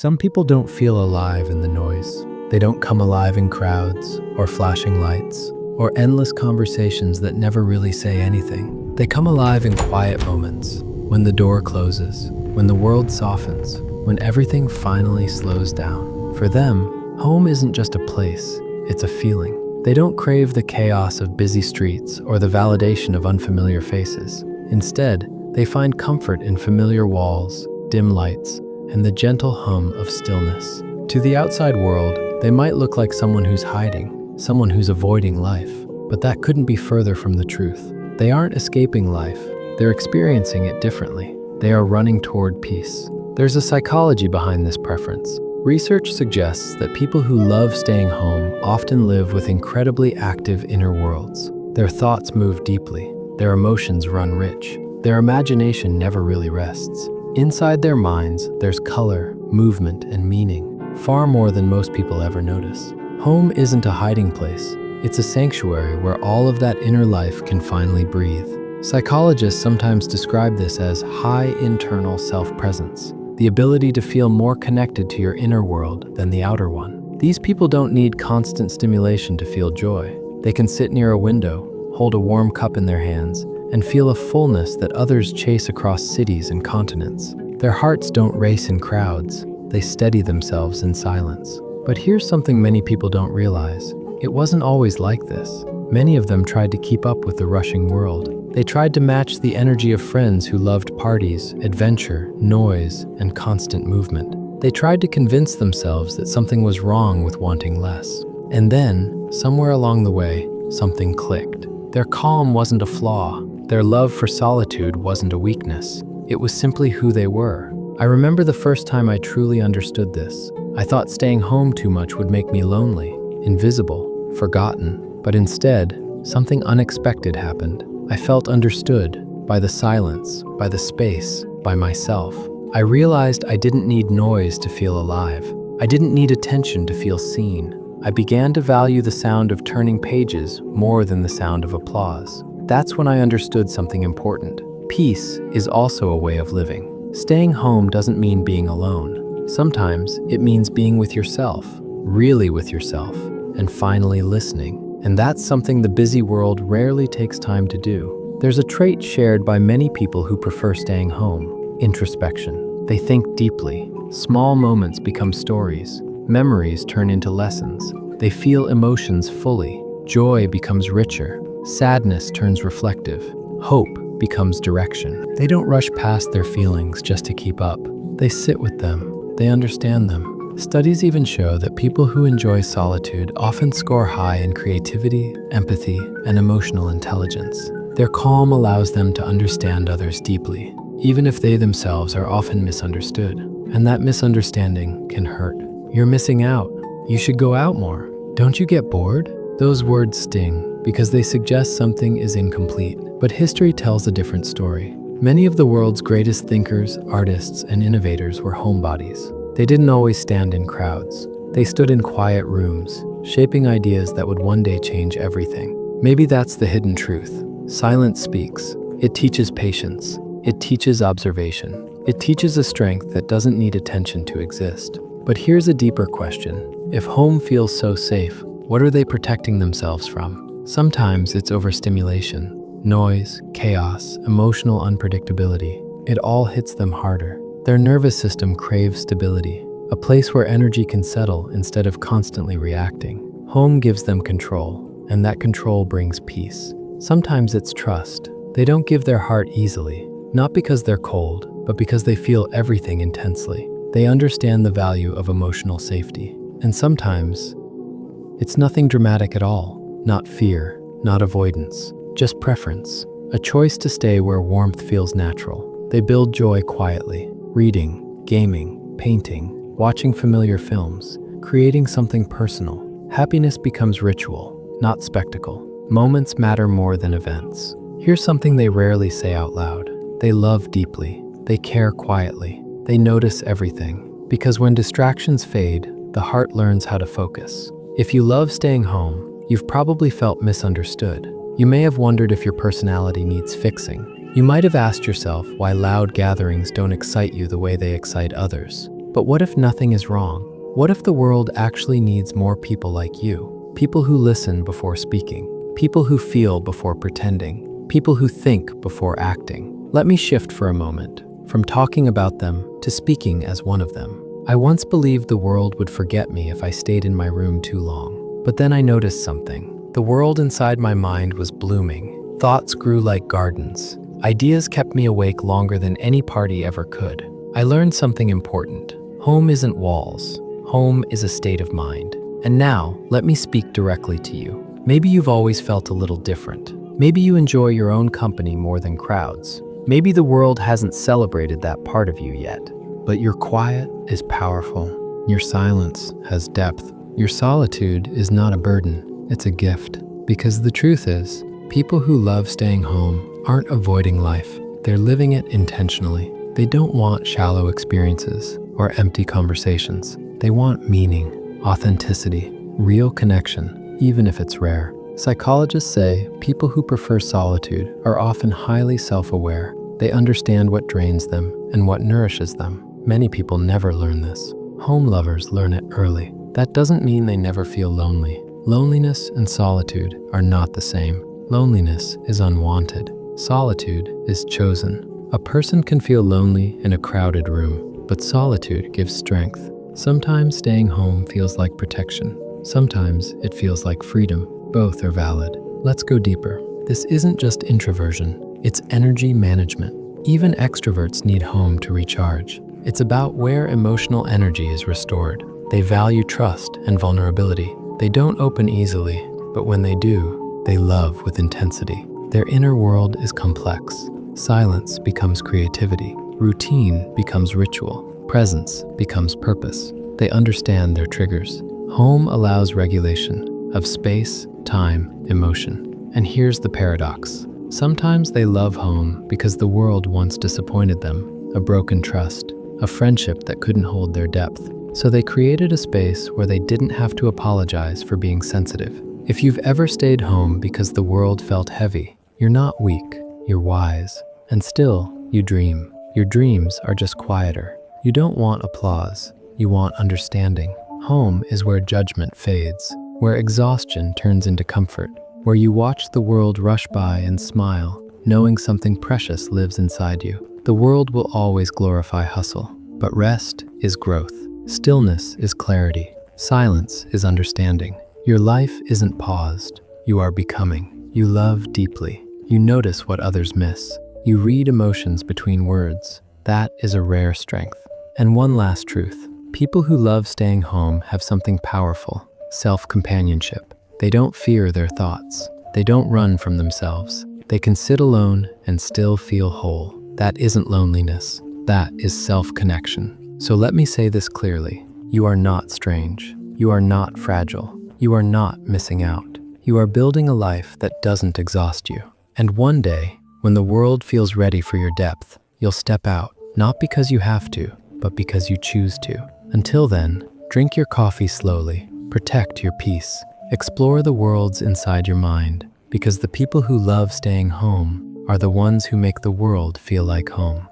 Some people don't feel alive in the noise. They don't come alive in crowds, or flashing lights, or endless conversations that never really say anything. They come alive in quiet moments, when the door closes, when the world softens, when everything finally slows down. For them, home isn't just a place, it's a feeling. They don't crave the chaos of busy streets or the validation of unfamiliar faces. Instead, they find comfort in familiar walls, dim lights, and the gentle hum of stillness. To the outside world, they might look like someone who's hiding, someone who's avoiding life, but that couldn't be further from the truth. They aren't escaping life, they're experiencing it differently. They are running toward peace. There's a psychology behind this preference. Research suggests that people who love staying home often live with incredibly active inner worlds. Their thoughts move deeply, their emotions run rich, their imagination never really rests. Inside their minds, there's color, movement, and meaning, far more than most people ever notice. Home isn't a hiding place. It's a sanctuary where all of that inner life can finally breathe. Psychologists sometimes describe this as high internal self-presence, the ability to feel more connected to your inner world than the outer one. These people don't need constant stimulation to feel joy. They can sit near a window, hold a warm cup in their hands, and feel a fullness that others chase across cities and continents. Their hearts don't race in crowds, they steady themselves in silence. But here's something many people don't realize. It wasn't always like this. Many of them tried to keep up with the rushing world. They tried to match the energy of friends who loved parties, adventure, noise, and constant movement. They tried to convince themselves that something was wrong with wanting less. And then, somewhere along the way, something clicked. Their calm wasn't a flaw. Their love for solitude wasn't a weakness. It was simply who they were. I remember the first time I truly understood this. I thought staying home too much would make me lonely, invisible, forgotten. But instead, something unexpected happened. I felt understood by the silence, by the space, by myself. I realized I didn't need noise to feel alive. I didn't need attention to feel seen. I began to value the sound of turning pages more than the sound of applause. That's when I understood something important. Peace is also a way of living. Staying home doesn't mean being alone. Sometimes it means being with yourself, really with yourself, and finally listening. And that's something the busy world rarely takes time to do. There's a trait shared by many people who prefer staying home: introspection. They think deeply. Small moments become stories. Memories turn into lessons. They feel emotions fully. Joy becomes richer. Sadness turns reflective. Hope becomes direction. They don't rush past their feelings just to keep up. They sit with them. They understand them. Studies even show that people who enjoy solitude often score high in creativity, empathy, and emotional intelligence. Their calm allows them to understand others deeply, even if they themselves are often misunderstood. And that misunderstanding can hurt. You're missing out. You should go out more. Don't you get bored? Those words sting because they suggest something is incomplete. But history tells a different story. Many of the world's greatest thinkers, artists, and innovators were homebodies. They didn't always stand in crowds. They stood in quiet rooms, shaping ideas that would one day change everything. Maybe that's the hidden truth. Silence speaks. It teaches patience. It teaches observation. It teaches a strength that doesn't need attention to exist. But here's a deeper question. If home feels so safe, what are they protecting themselves from? Sometimes it's overstimulation, noise, chaos, emotional unpredictability. It all hits them harder. Their nervous system craves stability, a place where energy can settle instead of constantly reacting. Home gives them control, and that control brings peace. Sometimes it's trust. They don't give their heart easily, not because they're cold, but because they feel everything intensely. They understand the value of emotional safety. And sometimes, it's nothing dramatic at all. Not fear, not avoidance, just preference. A choice to stay where warmth feels natural. They build joy quietly, reading, gaming, painting, watching familiar films, creating something personal. Happiness becomes ritual, not spectacle. Moments matter more than events. Here's something they rarely say out loud. They love deeply. They care quietly. They notice everything. Because when distractions fade, the heart learns how to focus. If you love staying home, you've probably felt misunderstood. You may have wondered if your personality needs fixing. You might have asked yourself why loud gatherings don't excite you the way they excite others. But what if nothing is wrong? What if the world actually needs more people like you? People who listen before speaking, people who feel before pretending, people who think before acting. Let me shift for a moment, from talking about them to speaking as one of them. I once believed the world would forget me if I stayed in my room too long. But then I noticed something. The world inside my mind was blooming. Thoughts grew like gardens. Ideas kept me awake longer than any party ever could. I learned something important. Home isn't walls. Home is a state of mind. And now, let me speak directly to you. Maybe you've always felt a little different. Maybe you enjoy your own company more than crowds. Maybe the world hasn't celebrated that part of you yet. But your quiet is powerful. Your silence has depth. Your solitude is not a burden, it's a gift. Because the truth is, people who love staying home aren't avoiding life. They're living it intentionally. They don't want shallow experiences or empty conversations. They want meaning, authenticity, real connection, even if it's rare. Psychologists say people who prefer solitude are often highly self-aware. They understand what drains them and what nourishes them. Many people never learn this. Home lovers learn it early. That doesn't mean they never feel lonely. Loneliness and solitude are not the same. Loneliness is unwanted. Solitude is chosen. A person can feel lonely in a crowded room, but solitude gives strength. Sometimes staying home feels like protection. Sometimes it feels like freedom. Both are valid. Let's go deeper. This isn't just introversion, it's energy management. Even extroverts need home to recharge. It's about where emotional energy is restored. They value trust and vulnerability. They don't open easily, but when they do, they love with intensity. Their inner world is complex. Silence becomes creativity. Routine becomes ritual. Presence becomes purpose. They understand their triggers. Home allows regulation of space, time, emotion. And here's the paradox. Sometimes they love home because the world once disappointed them, a broken trust, a friendship that couldn't hold their depth. So they created a space where they didn't have to apologize for being sensitive. If you've ever stayed home because the world felt heavy, you're not weak, you're wise. And still, you dream. Your dreams are just quieter. You don't want applause, you want understanding. Home is where judgment fades, where exhaustion turns into comfort, where you watch the world rush by and smile, knowing something precious lives inside you. The world will always glorify hustle, but rest is growth. Stillness is clarity. Silence is understanding. Your life isn't paused. You are becoming. You love deeply. You notice what others miss. You read emotions between words. That is a rare strength. And one last truth. People who love staying home have something powerful: self-companionship. They don't fear their thoughts. They don't run from themselves. They can sit alone and still feel whole. That isn't loneliness. That is self-connection. So let me say this clearly. You are not strange. You are not fragile. You are not missing out. You are building a life that doesn't exhaust you. And one day, when the world feels ready for your depth, you'll step out, not because you have to, but because you choose to. Until then, drink your coffee slowly, protect your peace, explore the worlds inside your mind, because the people who love staying home are the ones who make the world feel like home.